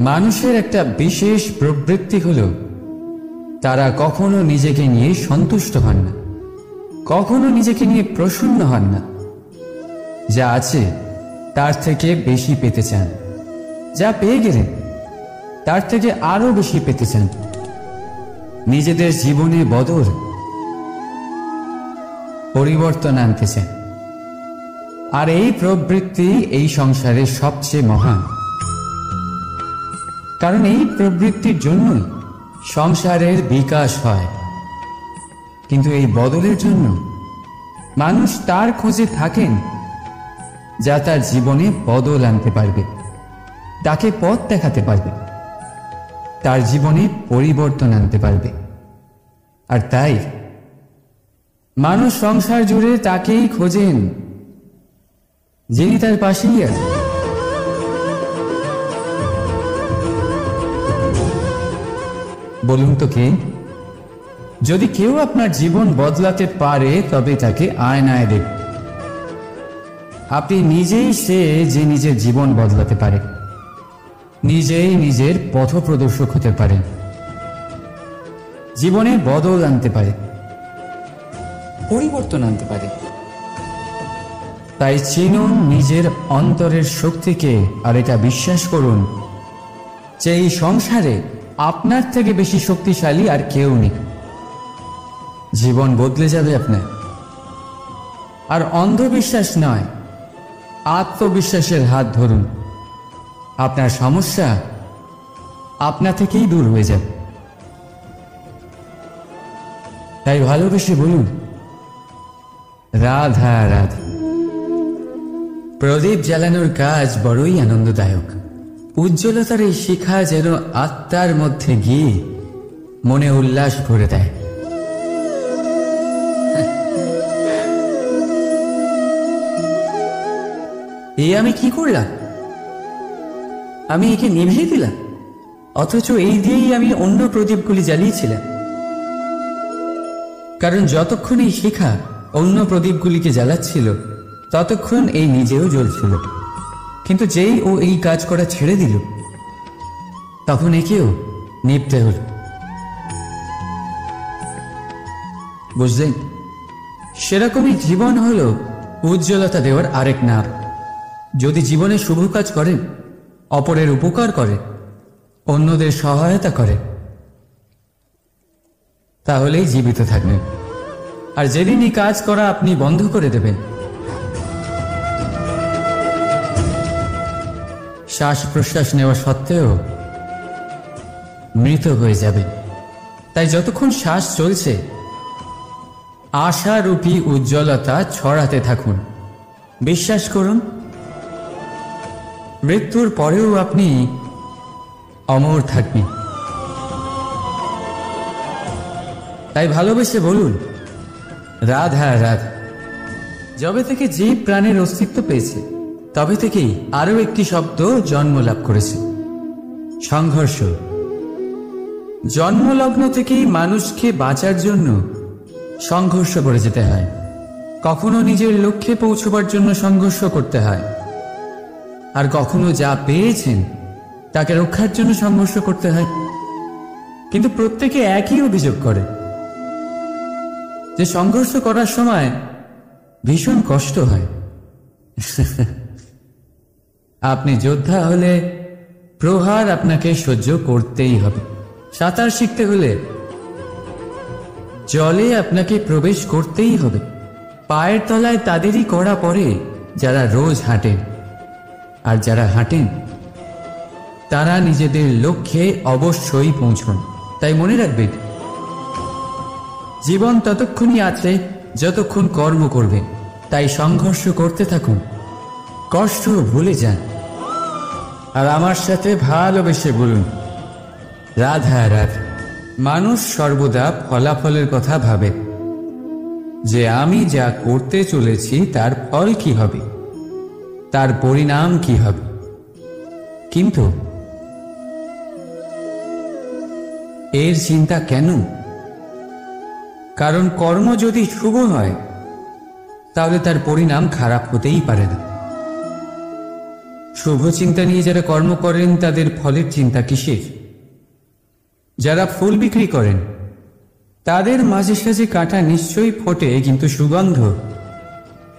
মানুষের একটা বিশেষ প্রবৃত্তি হলো তারা কখনো নিজেকে নিয়ে সন্তুষ্ট হন না, কখনো নিজেকে নিয়ে প্রসন্ন হন না। যা আছে তার থেকে বেশি পেতে চান, যা পেয়ে গেলেন তার থেকে আরো বেশি পেতে চান। নিজেদের জীবনে বদল, পরিবর্তন আনতে চান। আর এই প্রবৃত্তি এই সংসারের সবচেয়ে মহান, কারণ এই প্রবৃত্তির জন্যই সংসারের বিকাশ হয়। কিন্তু এই বদলের জন্য মানুষ তার খোঁজে থাকেন যা তার জীবনে বদল আনতে পারবে, তাকে পথ দেখাতে পারবে, তার জীবনে পরিবর্তন আনতে পারবে। আর তাই মানুষ সংসার জুড়ে তাকেই খোঁজেন যিনি তার পাশেই আছেন। বলুন তো কে? যদি কেউ আপনার জীবন বদলাতে পারে তবে তাকে আয়নায় দেখুন। আপনি নিজেই সে যে নিজের জীবন বদলাতে পারে, নিজেই নিজের পথপ্রদর্শক হতে পারেন, জীবনে বদল আনতে পারে, পরিবর্তন আনতে পারে। তাই চিনুন নিজের অন্তরের শক্তিকে, আর এটা বিশ্বাস করুন যে এই সংসারে আপনার থেকে বেশি শক্তিশালী আর কেউ নেই। জীবন বদলে যাবে আপনার। আর অন্ধবিশ্বাস নয়, আত্মবিশ্বাসের হাত ধরুন। আপনার সমস্যা আপনা থেকেই দূর হয়ে যাবে। তাই ভালোবেসে বলুন, রাধা রাধা। প্রদীপ জ্বালানোর কাজ বড়ই আনন্দদায়ক। উজ্জ্বলতার এই শিখা যেন আত্মার মধ্যে গিয়ে মনে উল্লাস ভরে দেয়। আমি কি করলাম? আমি একে নিভিয়ে দিলাম, অথচ এই দিয়েই আমি অন্য প্রদীপগুলি জ্বালিয়েছিলাম। কারণ যতক্ষণ এই শিখা অন্য প্রদীপগুলিকে জ্বালাচ্ছিল ততক্ষণ এই নিজেও জ্বলছিল। কিন্তু যেই ও এই কাজ করা ছেড়ে দিল তখন একেও নিভতে হল। বুঝলেন? সেরকমই জীবন হলো উজ্জ্বলতা দেওয়ার আরেক নাম। যদি জীবনে শুভ কাজ করেন, অপরের উপকার করেন, অন্যদের সহায়তা করেন, তাহলেই জীবিত থাকবেন। আর যেদিনই কাজ করা আপনি বন্ধ করে দেবেন, শ্বাস প্রশ্বাস নেওয়া সত্ত্বেও মৃত হয়ে যাবে। তাই যতক্ষণ শ্বাস চলছে আশারূপী উজ্জ্বলতা ছড়াতে থাকুন। বিশ্বাস করুন, মৃত্যুর পরেও আপনি অমর থাকবেন। তাই ভালোবেসে বলুন, রাধা রাধা। যবে থেকে যে প্রাণের অস্তিত্ব পেয়েছে তবে থেকেই আরো একটি শব্দ জন্ম লাভ করেছে, সংঘর্ষ। জন্মলগ্ন থেকেই মানুষকে বাঁচার জন্য সংঘর্ষ করে যেতে হয়। কখনো নিজের লক্ষ্যে পৌঁছবার জন্য সংঘর্ষ করতে হয়, আর কখনো যা পেয়েছেন তাকে রক্ষার জন্য সংঘর্ষ করতে হয়। কিন্তু প্রত্যেকে একই অভিযোগ করে যে সংঘর্ষ করার সময় ভীষণ কষ্ট হয়। আপনি যোদ্ধা হলে প্রহার আপনাকে সহ্য করতেই হবে। সাঁতার শিখতে হলে জলে আপনাকে প্রবেশ করতেই হবে। পায়ের তলায় তাদেরই কড়া পড়ে যারা রোজ হাঁটেন, আর যারা হাঁটেন তারা নিজেদের লক্ষ্যে অবশ্যই পৌঁছন। তাই মনে রাখবেন, জীবন ততক্ষণই আছে যতক্ষণ কর্ম করবেন। তাই সংঘর্ষ করতে থাকুন, কষ্ট ভুলে যান, আর আমার সাথে ভালোবেসে বলুন, রাধা রাধা। মানুষ সর্বদা ফলাফলের কথা ভাবে, যে আমি যা করতে চলেছি তার ফল কি হবে, তার পরিণাম কি হবে। কিন্তু এর চিন্তা কেন? কারণ কর্ম যদি শুভ হয় তাহলে তার পরিণাম খারাপ হতেই পারে না। শুভ চিন্তা নিয়ে যারা কর্ম করেন তাদের ফলের চিন্তা কিসের? যারা ফুল বিক্রি করেন তাদের মাঝে সাঝে কাঁটা নিশ্চয়ই ফোটে, কিন্তু সুগন্ধ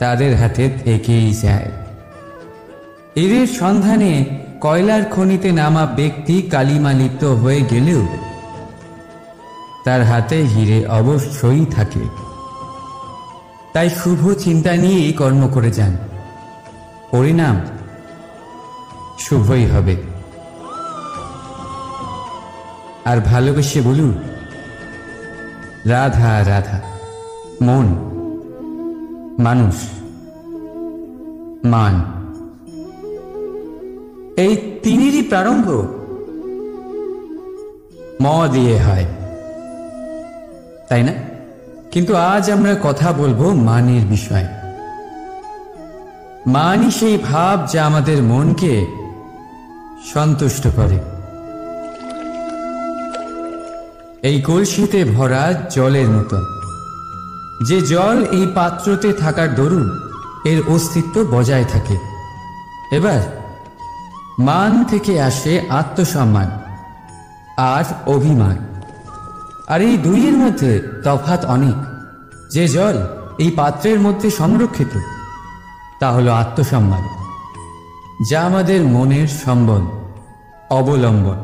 তাদের হাতে থেকেই যায়। হীরের সন্ধানে কয়লার খনিতে নামা ব্যক্তি কালিমা লিপ্ত হয়ে গেলেও তার হাতে হীরে অবশ্যই থাকে। তাই শুভ চিন্তা নিয়েই কর্ম করে যান, পরিণাম শুভই হবে। আর ভালোবেসে বলুন রাধা রাধা। মন, মানুষ, মান, এই তিনেরই প্রারম্ভ ম দিয়ে হয়, তাই না? কিন্তু আজ আমরা কথা বলবো মানের বিষয়। মানই সেই ভাব যা আমাদের মনকে সন্তুষ্ট করে। এই কলসিতে ভরা জলের মতো, যে জল এই পাত্রতে থাকার দরুন এর অস্তিত্ব বজায় থাকে। এবার মান থেকে আসে আত্মসম্মান আর অভিমান, আর এই দুইয়ের মধ্যে তফাৎ অনেক। যে জল এই পাত্রের মধ্যে সংরক্ষিত তা হলো আত্মসম্মান, যা আমাদের মনের সম্বল, অবলম্বন,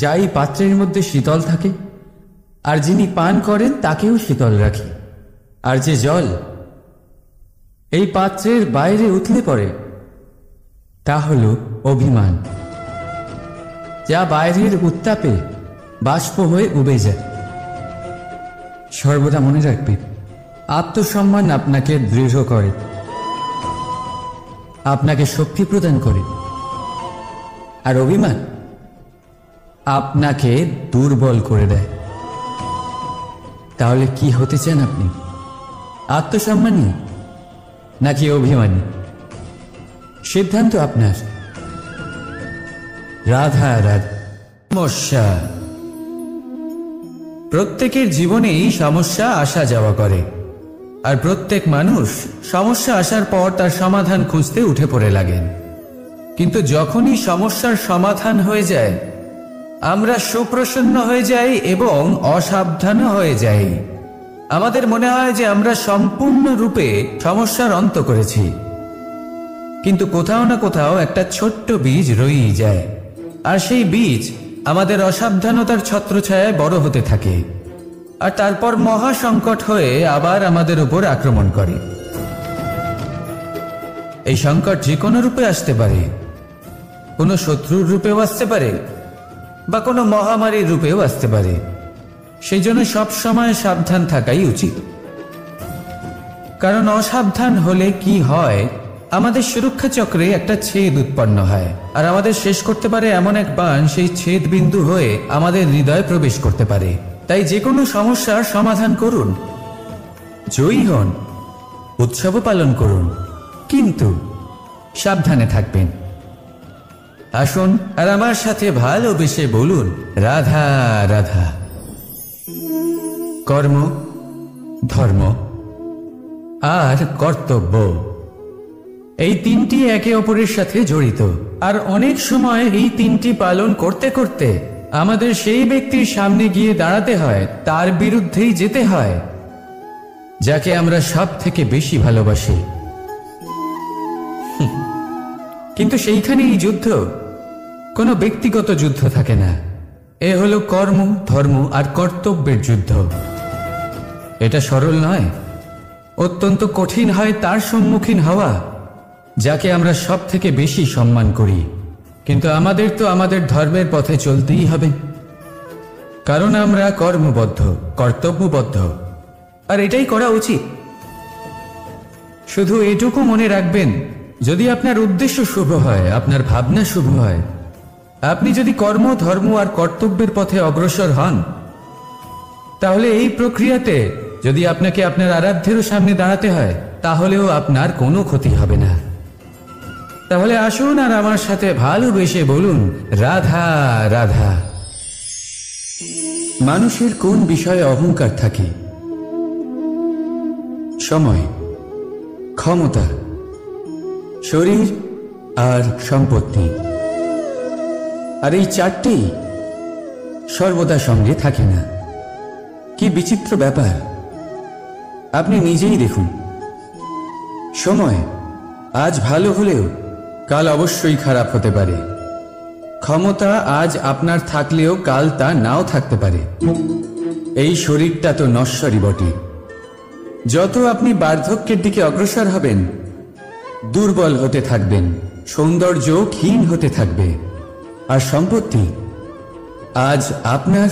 যা এই পাত্রের মধ্যে শীতল থাকে আর যিনি পান করেন তাকেও শীতল রাখে। আর যে জল এই পাত্রের বাইরে উঠলে পড়ে তা হল অভিমান, যা বাইরের উত্তাপে বাষ্প হয়ে উবে যায়। সর্বদা মনে রাখবে, আত্মসম্মান আপনাকে দৃঢ় করে, আপনাকে শক্তি প্রদান করে, আর অভিমান আপনাকে দুর্বল করে দেয়। তাহলে কি হতে চান আপনি? আত্মসম্মানী নাকি অভিমানী? সিদ্ধান্ত আপনার। রাধা রাধা। সমস্যা। প্রত্যেকের জীবনেই সমস্যা আসা যাওয়া করে, আর প্রত্যেক মানুষ সমস্যা আসার পর তার সমাধান খুঁজতে উঠে পড়ে লাগেন। কিন্তু যখনই সমস্যার সমাধান হয়ে যায় আমরা সুপ্রসন্ন হয়ে যাই এবং অসাবধান হয়ে যাই। আমাদের মনে হয় যে আমরা সম্পূর্ণরূপে সমস্যার অন্ত করেছি, কিন্তু কোথাও না কোথাও একটা ছোট্ট বীজ রয়েই যায়, আর সেই বীজ আমাদের অসাবধানতার ছত্রছায়ায় বড় হতে থাকে, আর তারপর মহা সংকট হয়ে আবার আমাদের উপর আক্রমণ করে। এই সংকট যে কোনো রূপে আসতে পারে, কোনো শত্রুর রূপেও আসতে পারে বা কোনো মহামারীর রূপেও আসতে পারে। সেই জন্য সবসময় সাবধান থাকাই উচিত, কারণ অসাবধান হলে কি হয়, আমাদের সুরক্ষা চক্রে একটা ছেদ উৎপন্ন হয়, আর আমাদের শেষ করতে পারে এমন এক বাণ সেই ছেদ বিন্দু হয়ে আমাদের হৃদয়ে প্রবেশ করতে পারে। তাই যে কোনো সমস্যার সমাধান করুন, জয়ী হন, উৎসব পালন করুন, কিন্তু সাবধানে থাকবেন। আসুন আর আমার সাথে ভালোবেসে বলুন রাধা রাধা। কর্ম, ধর্ম আর কর্তব্য, এই তিনটি একে অপরের সাথে জড়িত, আর অনেক সময় এই তিনটি পালন করতে করতে আমাদের সেই ব্যক্তির সামনে গিয়ে দাঁড়াতে হয়, তার বিরুদ্ধেই যেতে হয় যাকে আমরা সব থেকে বেশি ভালোবাসি। কিন্তু সেইখানে এই যুদ্ধ কোনো ব্যক্তিগত যুদ্ধ থাকে না, এ হলো কর্ম, ধর্ম আর কর্তব্যের যুদ্ধ। এটা সরল নয়, অত্যন্ত কঠিন হয় তার সম্মুখীন হওয়া যাকে আমরা সব থেকে বেশি সম্মান করি। কিন্তু আমাদের তো আমাদের ধর্মের পথে চলতেই হবে, কারণ আমরা কর্মবদ্ধ, কর্তব্যবদ্ধ, আর এটাই করা উচিত। শুধু এটুকু মনে রাখবেন, যদি আপনার উদ্দেশ্য শুভ হয়, আপনার ভাবনা শুভ হয়, আপনি যদি কর্ম, ধর্ম আর কর্তব্যের পথে অগ্রসর হন, তাহলে এই প্রক্রিয়াতে যদি আপনাকে আপনার আরাধ্যেরও সামনে দাঁড়াতে হয়, তাহলেও আপনার কোনো ক্ষতি হবে না। তাহলে আসুন আর আমার সাথে ভালোবেসে বলুন রাধা রাধা। মানুষের কোন বিষয়ে অহংকার থাকে? সময়, ক্ষমতা, শরীর আর সম্পত্তি। আর এই চারটেই সর্বদা সঙ্গে থাকে না। কি বিচিত্র ব্যাপার! আপনি নিজেই দেখুন, সময় আজ ভালো হলেও কাল অবশ্যই খারাপ হতে পারে। ক্ষমতা আজ আপনার থাকলেও কাল তা নাও থাকতে পারে। এই শরীরটা তো নশ্বরই বটে। যত আপনি বার্ধক্যের দিকে অগ্রসর হবেন, দুর্বল হতে থাকবেন, সৌন্দর্য ক্ষীণ হতে থাকবে। আর সম্পত্তি আজ আপনার,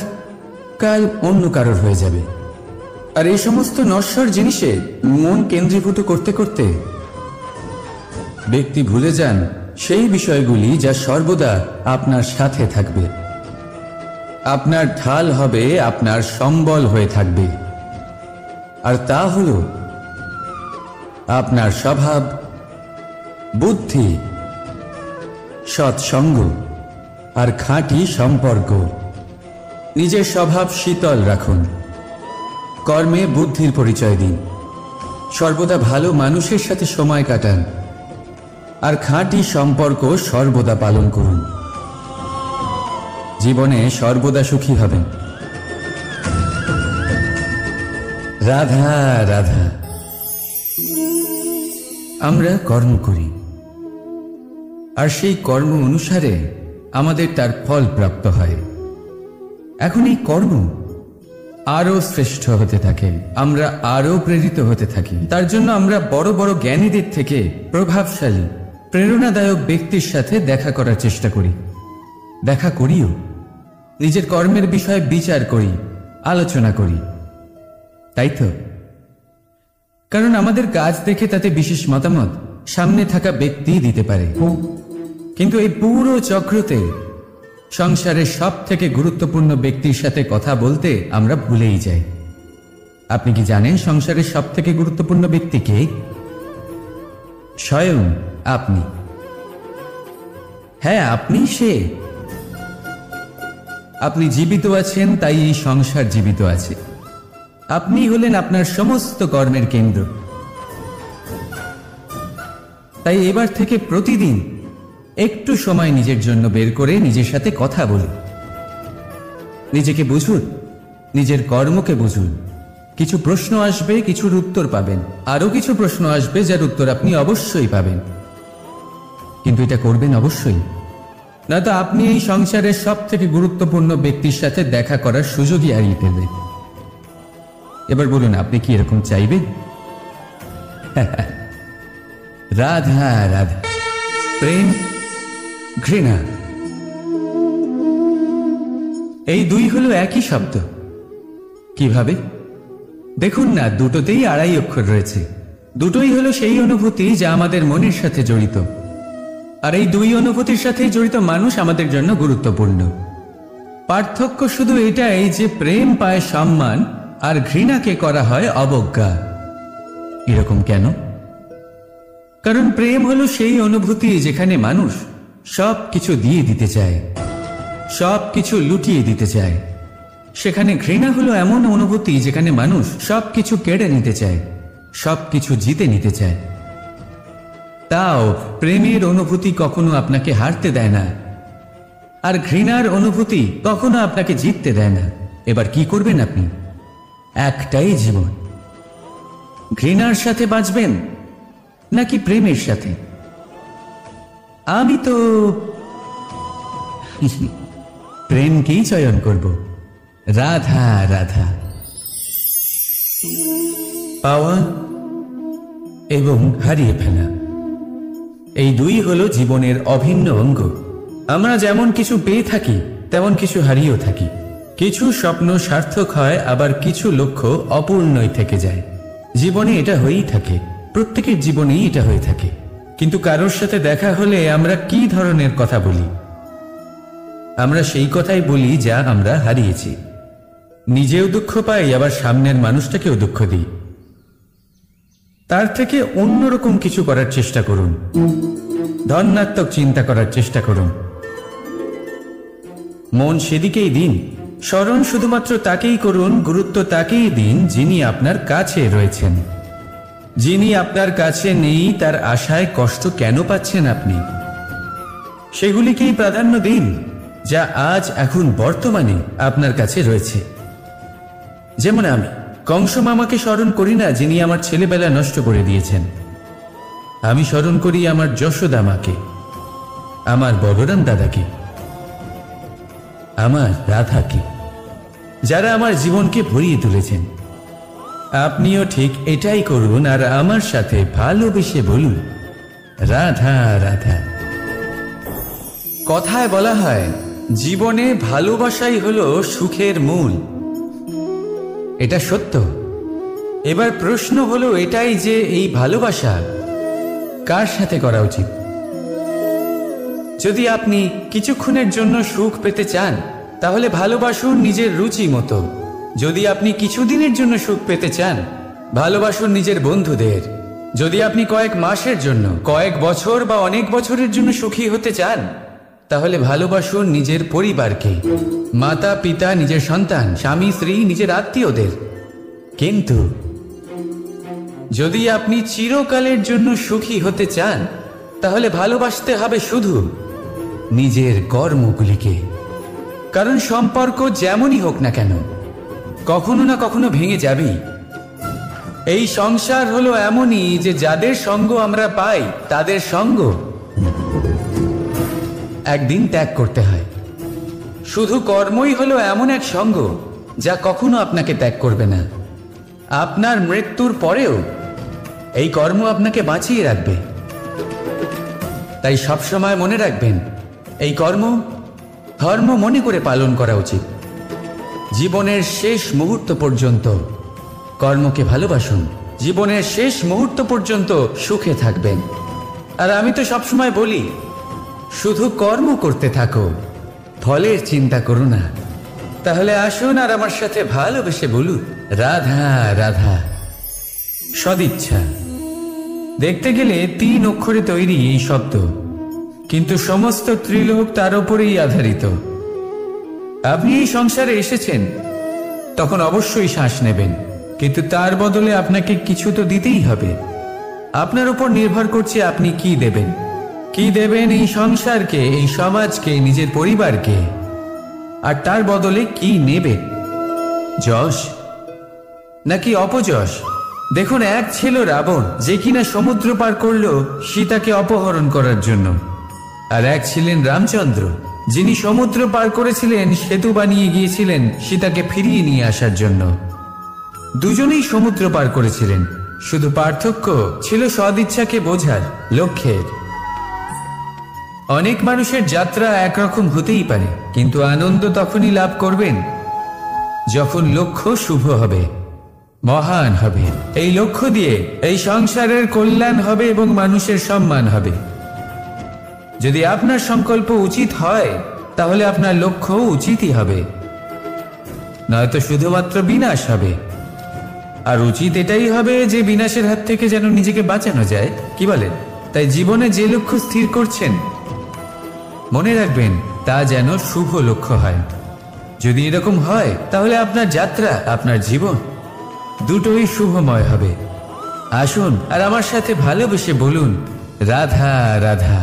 কাল অন্য কারোর হয়ে যাবে। আর এই সমস্ত নশ্বর জিনিসে মন কেন্দ্রীভূত করতে করতে ব্যক্তি ভুলে যান সেই বিষয়গুলি যা সর্বদা আপনার সাথে থাকবে, আপনার ঢাল হবে, আপনার সম্বল হয়ে থাকবে। আর তা হল আপনার স্বভাব, বুদ্ধি, সৎসঙ্গ আর খাঁটি সম্পর্ক। নিজের স্বভাব শীতল রাখুন, কর্মে বুদ্ধির পরিচয় দিন, সর্বদা ভালো মানুষের সাথে সময় কাটান, আর খাঁটি সম্পর্ক সর্বদা পালন করুন। জীবনে সর্বদা সুখী হবেন। রাধা রাধা। আমরা কর্ম করি, আর সেই কর্ম অনুসারে আমাদের তার ফল প্রাপ্ত হয়। এখন এই কর্ম আরো শ্রেষ্ঠ হতে থাকে, আমরা আরো প্রেরিত হতে থাকি। তার জন্য আমরা বড় বড় জ্ঞানীদের থেকে প্রভাবশালী, প্রেরণাদায়ক ব্যক্তির সাথে দেখা করার চেষ্টা করি, দেখা করিও। নিজের কর্মের বিষয়ে বিচার করি, আলোচনা করি, তাই তো? কারণ আমাদের কাজ দেখে তাতে বিশেষ মতামত সামনে থাকা ব্যক্তি দিতে পারে। কিন্তু এই পুরো চক্রতে সংসারের সব থেকে গুরুত্বপূর্ণ ব্যক্তির সাথে কথা বলতে আমরা ভুলেই যাই। আপনি কি জানেন সংসারের সব থেকে গুরুত্বপূর্ণ ব্যক্তি কে? স্বয়ং আপনি। হ্যাঁ, আপনি সে। আপনি জীবিত আছেন, তাই এই সংসার জীবিত আছে। আপনি হলেন আপনার সমস্ত কর্মের কেন্দ্র। তাই এবার থেকে প্রতিদিন একটু সময় নিজের জন্য বের করে নিজের সাথে কথা বলুন। নিজেকে বুঝুন, নিজের কর্মকে বুঝুন। কিছু প্রশ্ন আসবে, কিছুর উত্তর পাবেন, আরো কিছু প্রশ্ন আসবে যার উত্তর আপনি অবশ্যই পাবেন। কিন্তু এটা করবেন অবশ্যই, না তো আপনি এই সংসারের সব থেকে গুরুত্বপূর্ণ ব্যক্তির সাথে দেখা করার সুযোগই হারিয়ে ফেলবেন। এবার বলুন, আপনি কি এরকম চাইবেন? রাধা রাধা। প্রেম, ঘৃণা, এই দুই হলো একই শব্দ। কিভাবে? দেখুন না, দুটোতেই আড়াই অক্ষর রয়েছে। দুটোই হলো সেই অনুভূতি যা আমাদের মনের সাথে জড়িত। আর এই দুই অনুভূতির সাথে জড়িত মানুষ আমাদের জন্য গুরুত্বপূর্ণ। পার্থক্য শুধু এটাই যে প্রেম পায় সম্মান, আর ঘৃণাকে করা হয় অবজ্ঞা। এরকম কেন? কারণ প্রেম হলো সেই অনুভূতি যেখানে মানুষ সব কিছু দিয়ে দিতে চায়, সব কিছু লুটিয়ে দিতে চায়। সেখানে ঘৃণা হলো এমন অনুভূতি যেখানে মানুষ সব কিছু কেড়ে নিতে চায়, সব কিছু জিতে নিতে চায়। তাও প্রেমের অনুভূতি কখনো আপনাকে হারতে দেয় না, আর ঘৃণার অনুভূতি কখনো আপনাকে জিততে দেয় না। এবার কি করবেন আপনি? একটাই জীবন। ঘৃণার সাথে বাঁচবেন নাকি প্রেমের সাথে? আমি তো প্রেমকেই চয়ন করব। রাধা রাধা। পাওয়া এবং হারিয়ে ফেলা, এই দুই হলো জীবনের অভিন্ন অঙ্গ। আমরা যেমন কিছু পেয়ে থাকি, তেমন কিছু হারিয়েও থাকি। কিছু স্বপ্ন সার্থক হয়, আবার কিছু লক্ষ্য অপূর্ণই থেকে যায়। জীবনে এটা হয়েই থাকে, প্রত্যেকের জীবনেই এটা হয়ে থাকে। কিন্তু কারোর সাথে দেখা হলে আমরা কি ধরনের কথা বলি? আমরা সেই কথাই বলি যা আমরা হারিয়েছি। নিজেও দুঃখ পাই, আবার সামনের মানুষটাকেও দুঃখ দিই। তার থেকে অন্যরকম কিছু করার চেষ্টা করুন, ধনাত্মক চিন্তা করার চেষ্টা করুন। মন সেদিকেই দিন, স্মরণ শুধুমাত্র তাকেই করুন, গুরুত্ব তাকেই দিন যিনি আপনার কাছে রয়েছেন। যিনি আপনার কাছে নেই, তার আশায় কষ্ট কেন পাচ্ছেন আপনি? সেগুলিকেই প্রাধান্য দিন যা আজ এখন বর্তমানে আপনার কাছে রয়েছে। যেমন আমি কংস মামাকে স্মরণ করি না, যিনি আমার ছেলেবেলা নষ্ট করে দিয়েছেন। আমি স্মরণ করি আমার যশোদা মাকে, আমার বলরাম দাদাকে, আমার রাধাকে, যারা আমার জীবনকে ভরিয়ে তুলেছেন। আপনিও ঠিক এটাই করুন আর আমার সাথে ভালোবেসে বলুন, রাধা রাধা। কথায় বলা হয়, জীবনে ভালোবাসাই হলো সুখের মূল। এটা সত্য। এবার প্রশ্ন হলো এটাই যে এই ভালোবাসা কার সাথে করা উচিত। যদি আপনি কিছুক্ষণের জন্য সুখ পেতে চান, তাহলে ভালোবাসুন নিজের রুচি মতো। যদি আপনি কিছুদিনের জন্য সুখ পেতে চান, ভালোবাসুন নিজের বন্ধুদের। যদি আপনি কয়েক মাসের জন্য, কয়েক বছর বা অনেক বছরের জন্য সুখী হতে চান, তাহলে ভালোবাসুন নিজের পরিবারকে, মাতা পিতা, নিজের সন্তান, স্বামী স্ত্রী, নিজের আত্মীয়দের। কিন্তু যদি আপনি চিরকালের জন্য সুখী হতে চান, তাহলে ভালোবাসতে হবে শুধু নিজের কর্মগুলিকে। কারণ সম্পর্ক যেমনই হোক না কেন, কখনো না কখনো ভেঙে যাবেই। এই সংসার হলো এমনই যে যাদের সঙ্গ আমরা পাই, তাদের সঙ্গ একদিন ত্যাগ করতে হয়। শুধু কর্মই হলো এমন এক সঙ্গ যা কখনো আপনাকে ত্যাগ করবে না। আপনার মৃত্যুর পরেও এই কর্ম আপনাকে বাঁচিয়ে রাখবে। তাই সবসময় মনে রাখবেন, এই কর্ম ধর্ম মনে করে পালন করা উচিত। জীবনের শেষ মুহূর্ত পর্যন্ত কর্মকে ভালোবাসুন। জীবনের শেষ মুহূর্ত পর্যন্ত সুখে থাকবেন। আর আমি তো সবসময় বলি, শুধু কর্ম করতে থাকো, ফলের চিন্তা করো না। তাহলে আসুন আর আমার সাথে ভালোবেসে বলুন, রাধা রাধা। সদিচ্ছা দেখতে গেলে 3 অক্ষরে তৈরি এই শব্দ, কিন্তু সমস্ত ত্রিলোক তার উপরেই আধারিত। আপনি এই সংসারে এসেছেন, তখন অবশ্যই শ্বাস নেবেন, কিন্তু তার বদলে আপনাকে কিছু তো দিতেই হবে। আপনার উপর নির্ভর করছে আপনি কি দেবেন। কি দেবেন এই সংসারকে, এই সমাজকে, নিজের পরিবারকে, আর তার বদলে কি নেবেন? যশ নাকি অপযশ? দেখুন, এক ছিল রাবণ, যে কিনা সমুদ্র পার করলো সীতাকে অপহরণ করার জন্য। আর এক ছিলেন রামচন্দ্র, যিনি সমুদ্র পার করেছিলেন, সেতু বানিয়ে গিয়েছিলেন সীতাকে ফিরিয়ে নিয়ে আসার জন্য। দুজনেই সমুদ্র পার করেছিলেন, শুধু পার্থক্য ছিল সদিচ্ছাকে বোঝার, লক্ষ্যের। অনেক মানুষের যাত্রা একরকম হতেই পারে, কিন্তু আনন্দ তখনই লাভ করবেন যখন লক্ষ্য শুভ হবে, মহান হবে। এই লক্ষ্য দিয়ে এই সংসারের কল্যাণ হবে এবং মানুষের সম্মান হবে। যদি আপনার সংকল্প উচিত হয়, তাহলে আপনার লক্ষ্য উচিতই হবে, নয়তো শুধুমাত্র বিনাশ হবে। আর উচিত এটাই হবে যে বিনাশের হাত থেকে যেন নিজেকে বাঁচানো যায়, কি বলেন? তাই জীবনে যে লক্ষ্য স্থির করছেন, মনে রাখবেন তা যেন শুভ লক্ষ্য হয়। যদি এরকম হয়, তাহলে আপনার যাত্রা, আপনার জীবন দুটোই শুভময় হবে। আসুন আর আমার সাথে ভালোবেসে বলুন, রাধা রাধা।